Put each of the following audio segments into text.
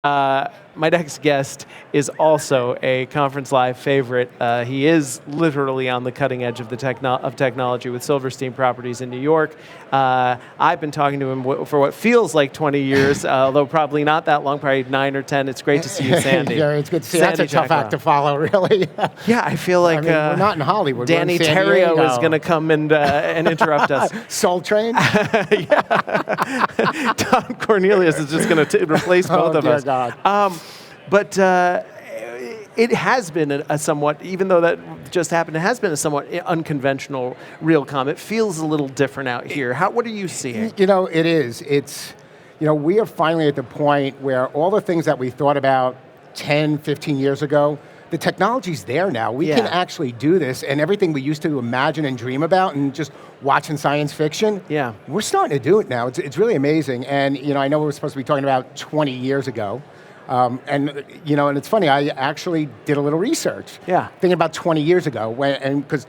My next guest is also a Conference Live favorite. He is literally on the cutting edge of technology with Silverstein Properties in New York. I've been talking to him for what feels like 20 years, although probably not that long, probably 9 or 10. It's great to see you, Sandy. Yeah, it's good to see you. That's a tough act to follow, really. Yeah, I feel like we're not in Hollywood. Danny we're in San Terrio Diego. is going to come and interrupt us. Soul Train? Don Cornelius is just going to replace both of us. God. But it has been a somewhat, even though that just happened, it has been a somewhat unconventional Realcomm. It feels a little different out here. What are you seeing? It is. We are finally at the point where all the things that we thought about 10, 15 years ago, the technology's there now. We can actually do this, and everything we used to imagine and dream about and just watch in science fiction, we're starting to do it now. It's really amazing. And I know we were supposed to be talking about 20 years ago. And it's funny, I actually did a little research. Thinking about 20 years ago, because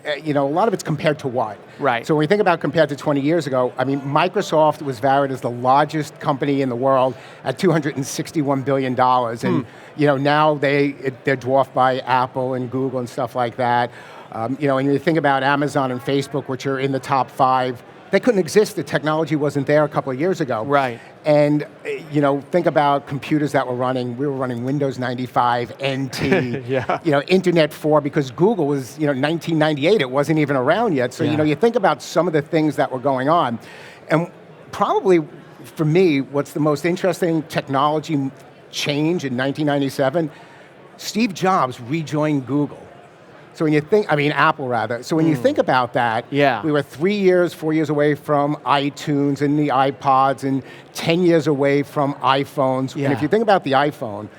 a lot of it's compared to what? Right. So when we think about compared to 20 years ago, Microsoft was valued as the largest company in the world at $261 billion. And, now they're dwarfed by Apple and Google and stuff like that. And you think about Amazon and Facebook, which are in the top 5, they couldn't exist. The technology wasn't there a couple of years ago. Right. And, think about computers that were running. We were running Windows 95, NT, Internet 4, because Google was, 1998. It wasn't even around yet. So, you think about some of the things that were going on. And probably, for me, what's the most interesting technology change in 1997, Steve Jobs rejoined Google. So when you think, Apple rather. So when you think about that, we were 4 years away from iTunes and the iPods, and 10 years away from iPhones. And if you think about the iPhone,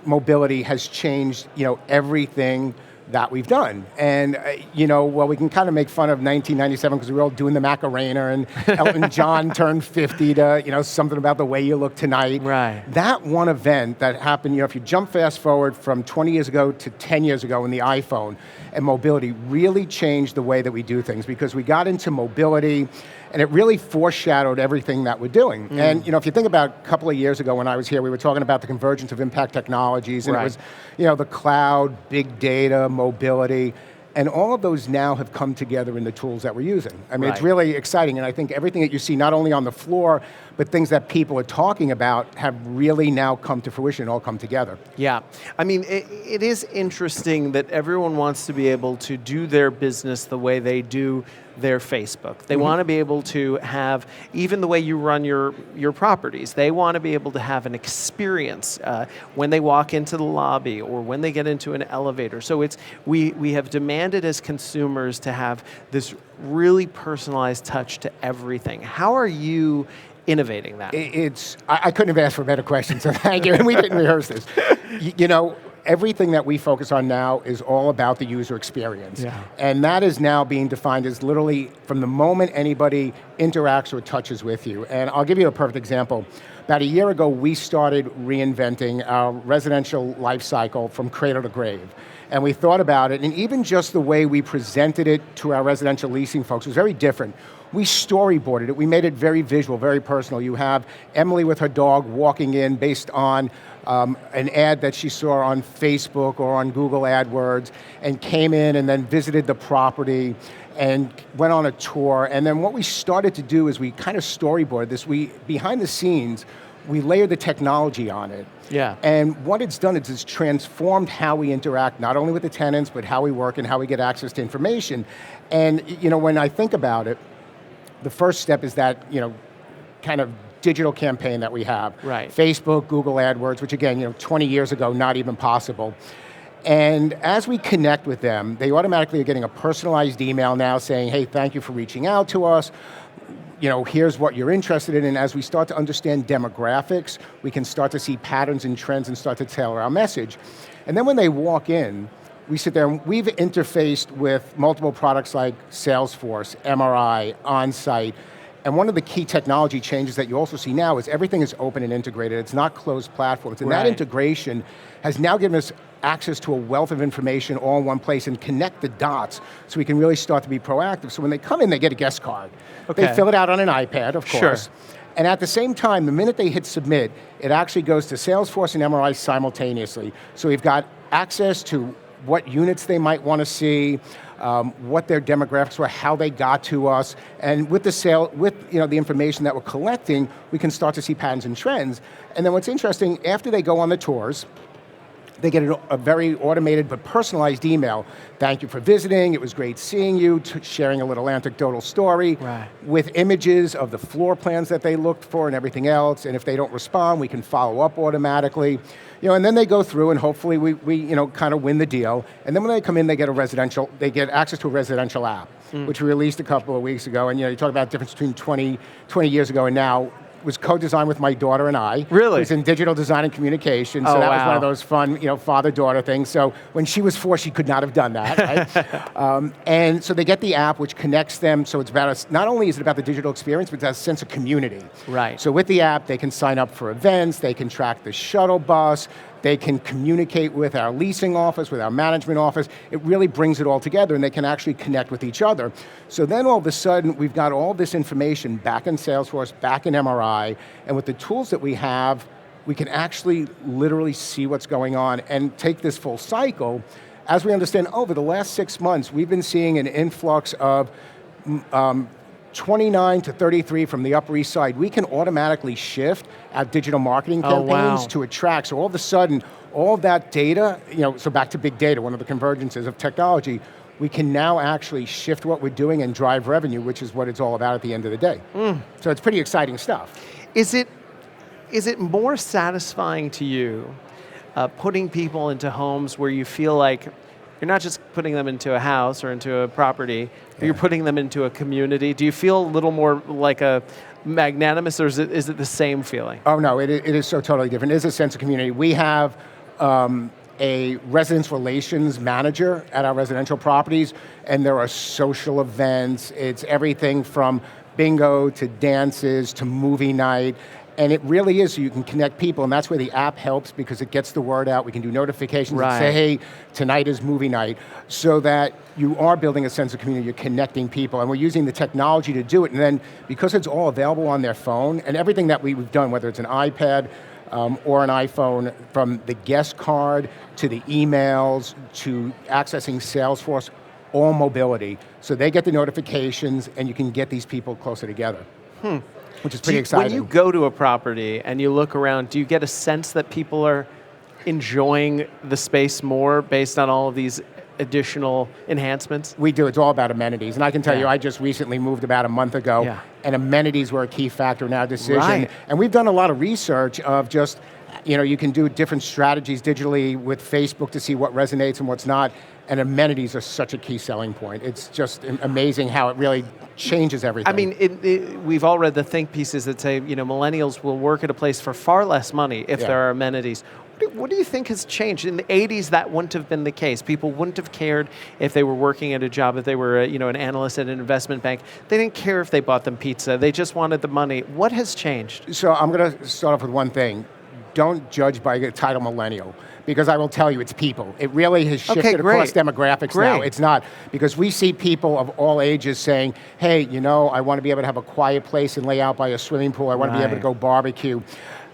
mobility has changed, everything that we've done. And, we can kind of make fun of 1997 because we were all doing the Macarena, and Elton John turned 50 to, something about the way you look tonight. Right. That one event that happened, if you jump fast forward from 20 years ago to 10 years ago in the iPhone, and mobility really changed the way that we do things, because we got into mobility and it really foreshadowed everything that we're doing. And if you think about a couple of years ago when I was here, we were talking about the convergence of impact technologies, and it was the cloud, big data, mobility, and all of those now have come together in the tools that we're using. It's really exciting, and I think everything that you see not only on the floor, but things that people are talking about have really now come to fruition, all come together. Yeah, it is interesting that everyone wants to be able to do their business the way they do their Facebook. They want to be able to have, even the way you run your properties, they want to be able to have an experience when they walk into the lobby or when they get into an elevator. So we have demanded as consumers to have this really personalized touch to everything. How are you innovating that? I couldn't have asked for a better question, so thank you. And we didn't rehearse this. Everything that we focus on now is all about the user experience. And that is now being defined as literally from the moment anybody interacts or touches with you. And I'll give you a perfect example. About a year ago, we started reinventing our residential life cycle from cradle to grave. And we thought about it, and even just the way we presented it to our residential leasing folks was very different. We storyboarded it. We made it very visual, very personal. You have Emily with her dog walking in based on an ad that she saw on Facebook or on Google AdWords, and came in and then visited the property and went on a tour. And then what we started to do is we kind of storyboarded this. Behind the scenes, we layered the technology on it. And what it's done is it's transformed how we interact, not only with the tenants, but how we work and how we get access to information. And when I think about it, the first step is that, kind of digital campaign that we have. Facebook, Google AdWords, which again, 20 years ago, not even possible. And as we connect with them, they automatically are getting a personalized email now saying, hey, thank you for reaching out to us. Here's what you're interested in. And as we start to understand demographics, we can start to see patterns and trends and start to tailor our message. And then when they walk in, we sit there and we've interfaced with multiple products like Salesforce, MRI, OnSite. And one of the key technology changes that you also see now is everything is open and integrated. It's not closed platforms. And that integration has now given us access to a wealth of information all in one place and connect the dots so we can really start to be proactive. So when they come in, they get a guest card. They fill it out on an iPad, of course. And at the same time, the minute they hit submit, it actually goes to Salesforce and MRI simultaneously. So we've got access to what units they might want to see, what their demographics were, how they got to us, and with the information that we're collecting, we can start to see patterns and trends. And then what's interesting, after they go on the tours, they get a very automated but personalized email. Thank you for visiting, it was great seeing you, sharing a little anecdotal story with images of the floor plans that they looked for and everything else, and if they don't respond, we can follow up automatically. And then they go through and hopefully we kind of win the deal. And then when they come in, they get access to a residential app, which we released a couple of weeks ago. And you talk about the difference between 20 years ago and now. Was co-designed with my daughter and I. Really? Who's in digital design and communication, so that was one of those fun, father-daughter things. So when she was 4, she could not have done that, right? And so they get the app, which connects them, so it's about not only is it about the digital experience, but it's a sense of community. Right. So with the app, they can sign up for events, they can track the shuttle bus, they can communicate with our leasing office, with our management office. It really brings it all together, and they can actually connect with each other. So then all of a sudden, we've got all this information back in Salesforce, back in MRI, and with the tools that we have, we can actually literally see what's going on and take this full cycle. As we understand, over the last 6 months, we've been seeing an influx of 29 to 33 from the Upper East Side. We can automatically shift our digital marketing campaigns to attract. So all of a sudden, all of that data, so back to big data, one of the convergences of technology, we can now actually shift what we're doing and drive revenue, which is what it's all about at the end of the day. So it's pretty exciting stuff. Is it more satisfying to you putting people into homes where you feel like you're not just putting them into a house or into a property, but you're putting them into a community? Do you feel a little more like a magnanimous, or is it the same feeling? Oh no, it is so totally different. It is a sense of community. We have a residence relations manager at our residential properties, and there are social events. It's everything from bingo to dances to movie night. And it really is, so you can connect people, and that's where the app helps because it gets the word out. We can do notifications and say, hey, tonight is movie night, so that you are building a sense of community, you're connecting people, and we're using the technology to do it. And then, because it's all available on their phone, and everything that we've done, whether it's an iPad or an iPhone, from the guest card to the emails to accessing Salesforce, all mobility. So they get the notifications, and you can get these people closer together. Which is pretty exciting. When you go to a property and you look around, do you get a sense that people are enjoying the space more based on all of these additional enhancements? We do. It's all about amenities. And I can tell you, I just recently moved about a month ago, and amenities were a key factor in our decision. And we've done a lot of research of just, you can do different strategies digitally with Facebook to see what resonates and what's not. And amenities are such a key selling point. It's just amazing how it really changes everything. I mean, we've all read the think pieces that say, millennials will work at a place for far less money if there are amenities. What do you think has changed? In the 80s, that wouldn't have been the case. People wouldn't have cared if they were working at a job, if they were an analyst at an investment bank. They didn't care if they bought them pizza. They just wanted the money. What has changed? So I'm going to start off with one thing. Don't judge by the title millennial, because I will tell you, it's people. It really has shifted across demographics now. It's not, because we see people of all ages saying, hey, I want to be able to have a quiet place and lay out by a swimming pool. I want to be able to go barbecue.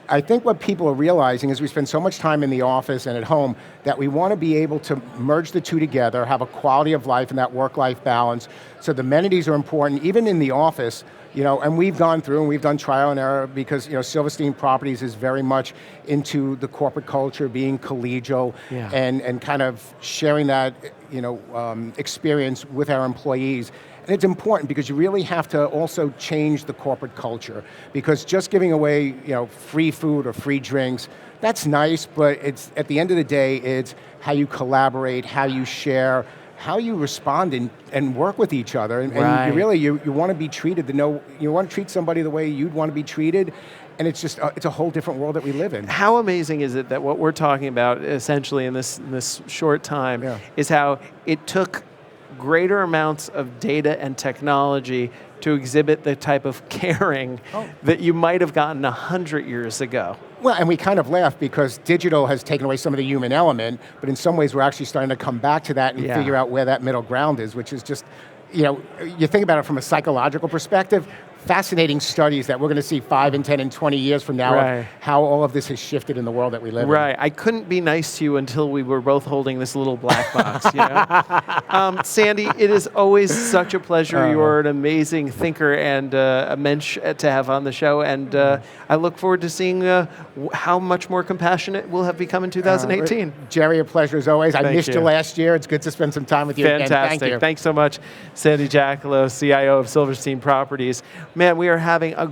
I think what people are realizing is we spend so much time in the office and at home that we want to be able to merge the two together, have a quality of life and that work-life balance. So the amenities are important, even in the office. And we've gone through and we've done trial and error because, Silverstein Properties is very much into the corporate culture, being collegial and kind of sharing that, experience with our employees. And it's important because you really have to also change the corporate culture, because just giving away, free food or free drinks, that's nice, but it's, at the end of the day, it's how you collaborate, how you share, how you respond and work with each other. And you really, you want to be treated, you want to treat somebody the way you'd want to be treated. And it's just, it's a whole different world that we live in. How amazing is it that what we're talking about essentially in this short time is how it took greater amounts of data and technology to exhibit the type of caring that you might have gotten 100 years ago. Well, and we kind of laugh because digital has taken away some of the human element, but in some ways we're actually starting to come back to that and figure out where that middle ground is, which is just, you think about it from a psychological perspective, fascinating studies that we're going to see 5 and 10 and 20 years from now Right. of how all of this has shifted in the world that we live in. Right. I couldn't be nice to you until we were both holding this little black box. You know? Sandy, it is always such a pleasure. You're an amazing thinker and a mensch to have on the show. And I look forward to seeing how much more compassionate we'll have become in 2018. Jerry, a pleasure as always. I missed you. you last year. It's good to spend some time with you again. Fantastic. Thank you. Thanks so much, Sandy Jacolow, CIO of Silverstein Properties. Man, we are having a